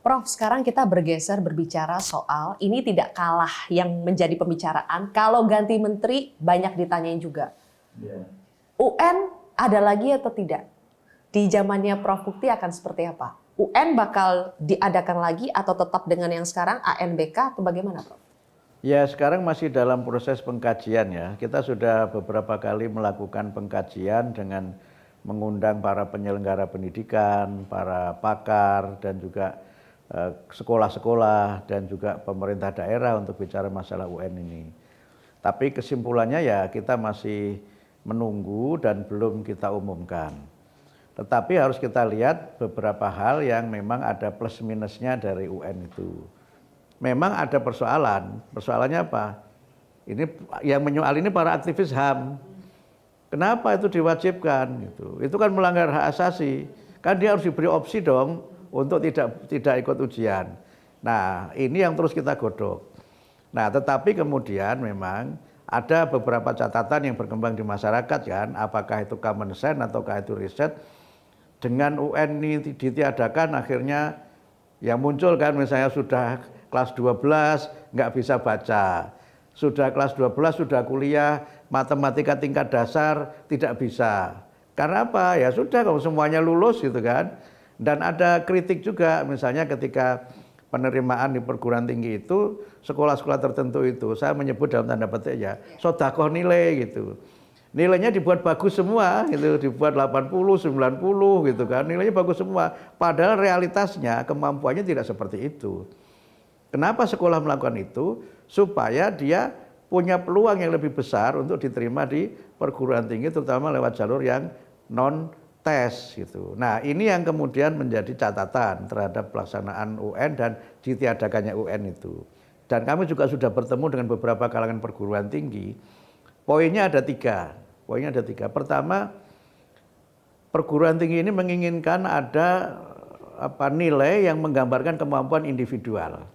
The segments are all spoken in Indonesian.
Prof, sekarang kita bergeser berbicara soal ini tidak kalah yang menjadi pembicaraan. Kalau ganti menteri banyak ditanyain juga. UN ada lagi atau tidak? Di zamannya Prof Mukti akan seperti apa? UN bakal diadakan lagi atau tetap dengan yang sekarang ANBK atau bagaimana, Prof? Ya, sekarang masih dalam proses pengkajian ya. Kita sudah beberapa kali melakukan pengkajian dengan mengundang para penyelenggara pendidikan, para pakar, dan juga sekolah-sekolah dan juga pemerintah daerah untuk bicara masalah UN ini. Tapi kesimpulannya ya kita masih menunggu dan belum kita umumkan. Tetapi harus kita lihat beberapa hal yang memang ada plus minusnya dari UN itu. Memang ada persoalan. Persoalannya apa? Ini yang menyoal ini para aktivis HAM. Kenapa itu diwajibkan gitu? Itu kan melanggar hak asasi. Kan dia harus diberi opsi dong untuk tidak ikut ujian. Nah, ini yang terus kita godok. Nah, tetapi kemudian memang ada beberapa catatan yang berkembang di masyarakat kan, apakah itu common sense ataukah itu riset. Dengan UN ini ditiadakan akhirnya yang muncul kan misalnya sudah kelas 12 nggak bisa baca. Sudah kelas 12 sudah kuliah matematika tingkat dasar tidak bisa. Karena apa? Ya sudah kalau semuanya lulus gitu kan. Dan ada kritik juga misalnya ketika penerimaan di perguruan tinggi itu sekolah-sekolah tertentu itu saya menyebut dalam tanda petik ya sodakoh nilai gitu. Nilainya dibuat bagus semua gitu, dibuat 80, 90 gitu kan. Nilainya bagus semua. Padahal realitasnya kemampuannya tidak seperti itu. Kenapa sekolah melakukan itu? Supaya dia punya peluang yang lebih besar untuk diterima di perguruan tinggi terutama lewat jalur yang non tes gitu. Nah, ini yang kemudian menjadi catatan terhadap pelaksanaan UN dan ditiadakannya UN itu. Dan kami juga sudah bertemu dengan beberapa kalangan perguruan tinggi. Poinnya ada tiga. Pertama, perguruan tinggi ini menginginkan ada nilai yang menggambarkan kemampuan individual.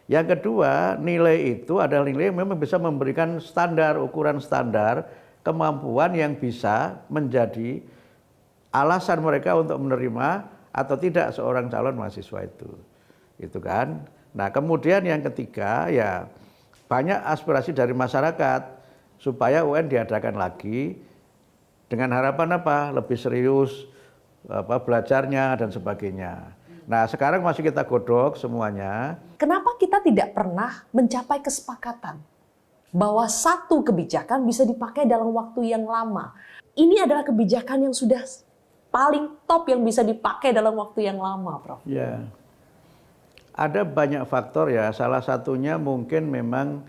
Yang kedua, nilai itu adalah nilai yang memang bisa memberikan standar, ukuran standar kemampuan yang bisa menjadi alasan mereka untuk menerima atau tidak seorang calon mahasiswa itu. Itu kan. Nah, kemudian yang ketiga ya banyak aspirasi dari masyarakat supaya UN diadakan lagi dengan harapan apa? Lebih serius belajarnya dan sebagainya. Nah, sekarang masih kita godok semuanya. Kenapa kita tidak pernah mencapai kesepakatan bahwa satu kebijakan bisa dipakai dalam waktu yang lama? Ini adalah kebijakan yang sudah paling top yang bisa dipakai dalam waktu yang lama, Prof. Ya, ada banyak faktor ya. Salah satunya mungkin memang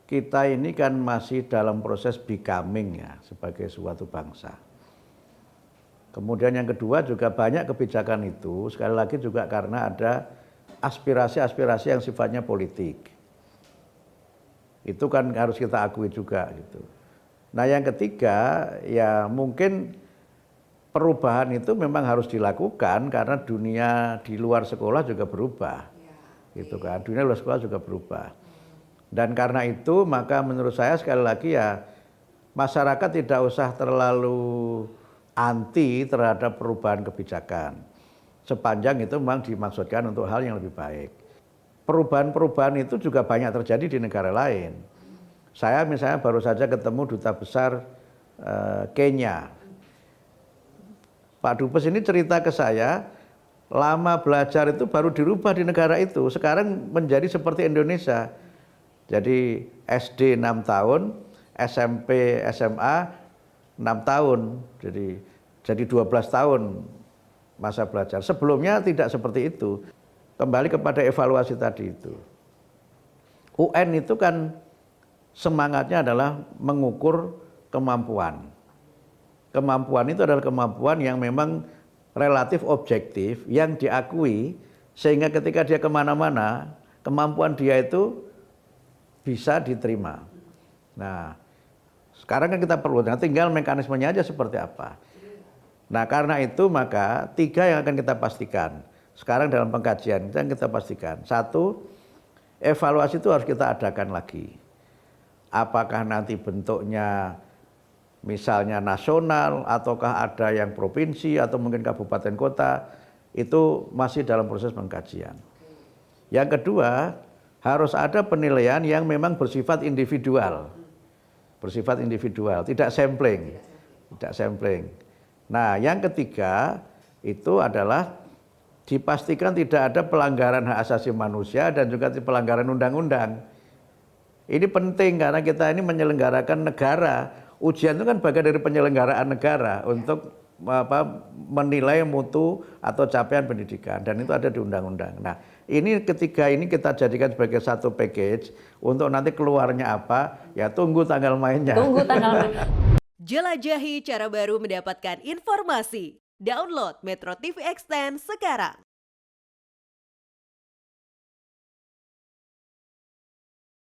kita ini kan masih dalam proses becoming ya sebagai suatu bangsa. Kemudian yang kedua juga banyak kebijakan itu sekali lagi juga karena ada aspirasi-aspirasi yang sifatnya politik. Itu kan harus kita akui juga gitu. Nah, yang ketiga ya mungkin perubahan itu memang harus dilakukan karena dunia di luar sekolah juga berubah. Gitu kan. Dunia luar sekolah juga berubah. Dan karena itu maka menurut saya sekali lagi ya masyarakat tidak usah terlalu anti terhadap perubahan kebijakan. Sepanjang itu memang dimaksudkan untuk hal yang lebih baik. Perubahan-perubahan itu juga banyak terjadi di negara lain. Saya misalnya baru saja ketemu duta besar Kenya. Pak Dubes ini cerita ke saya, lama belajar itu baru dirubah di negara itu. Sekarang menjadi seperti Indonesia. Jadi SD 6 tahun, SMP, SMA 6 tahun. Jadi 12 tahun masa belajar. Sebelumnya tidak seperti itu. Kembali kepada evaluasi tadi itu. UN itu kan semangatnya adalah mengukur kemampuan. Kemampuan itu adalah kemampuan yang memang relatif objektif, yang diakui, sehingga ketika dia kemana-mana, kemampuan dia itu bisa diterima. Nah, sekarang kan kita perlu, tinggal mekanismenya aja seperti apa. Nah, karena itu maka tiga yang akan kita pastikan. Sekarang dalam pengkajian yang kita pastikan. Satu, evaluasi itu harus kita adakan lagi. Apakah nanti bentuknya misalnya nasional ataukah ada yang provinsi atau mungkin kabupaten kota, itu masih dalam proses pengkajian. Yang kedua, harus ada penilaian yang memang bersifat individual. Bersifat individual, tidak sampling. Tidak sampling. Nah, yang ketiga itu adalah dipastikan tidak ada pelanggaran hak asasi manusia dan juga pelanggaran undang-undang. Ini penting karena kita ini menyelenggarakan negara. Ujian itu kan bagian dari penyelenggaraan negara untuk menilai mutu atau capaian pendidikan, dan itu ada di undang-undang. Nah, ini ketiga ini kita jadikan sebagai satu package untuk nanti keluarnya apa, ya tunggu tanggal mainnya. Tunggu tanggal mainnya. Jelajahi cara baru mendapatkan informasi. Download Metro TV Extend sekarang.